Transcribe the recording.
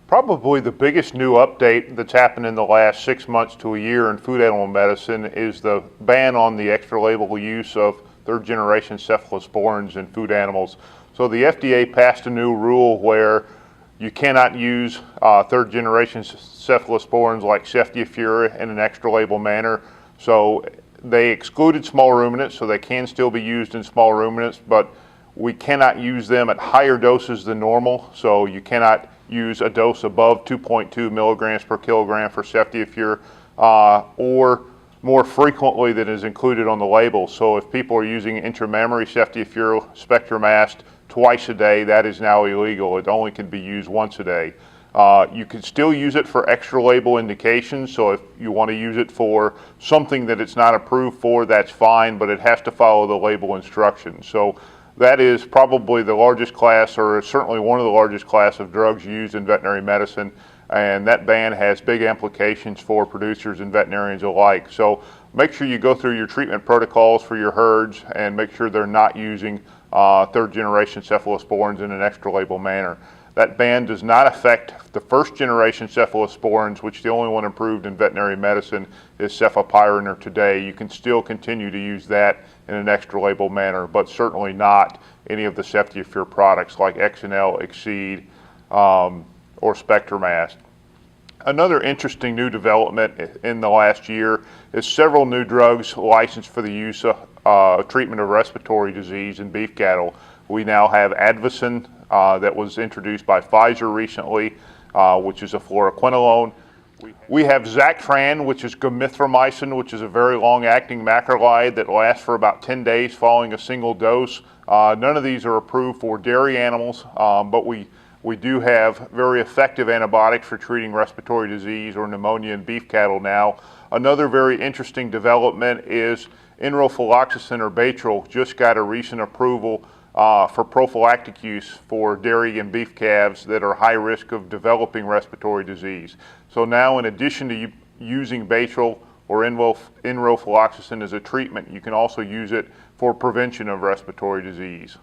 Probably the biggest new update that's happened in the last 6 months to a year in food animal medicine is the ban on the extra label use of third generation cephalosporins in food animals. So the FDA passed a new rule where you cannot use third generation cephalosporins like Ceftiofur in an extra label manner. So they excluded small ruminants, so they can still be used in small ruminants, but we cannot use them at higher doses than normal. So you cannot use a dose above 2.2 milligrams per kilogram for Ceftiofur or more frequently than is included on the label. So if people are using intramammary Ceftiofur Spectromast twice a day, that is now illegal. It only can be used once a day. You can still use it for extra label indications, so if you want to use it for something that it's not approved for, that's fine, but it has to follow the label instructions. So that is probably the largest class, or certainly one of the largest class of drugs used in veterinary medicine, and that ban has big implications for producers and veterinarians alike. So make sure you go through your treatment protocols for your herds and make sure they're not using third generation cephalosporins in an extra label manner. That ban does not affect the first generation cephalosporins, which the only one approved in veterinary medicine is cefepime today. You can still continue to use that in an extra label manner, but certainly not any of the Ceftiofur products like XNL, Exceed, or Spectromast. Another interesting new development in the last year is several new drugs licensed for the use of treatment of respiratory disease in beef cattle. We now have Advocin that was introduced by Pfizer recently, which is a fluoroquinolone. We have Zactran, which is gomithramycin, which is a very long-acting macrolide that lasts for about 10 days following a single dose. None of these are approved for dairy animals, but we do have very effective antibiotics for treating respiratory disease or pneumonia in beef cattle now. Another very interesting development is enrofloxacin or Baytril just got a recent approval for prophylactic use for dairy and beef calves that are high risk of developing respiratory disease. So now, in addition to using Baytril or enrofloxacin as a treatment, you can also use it for prevention of respiratory disease.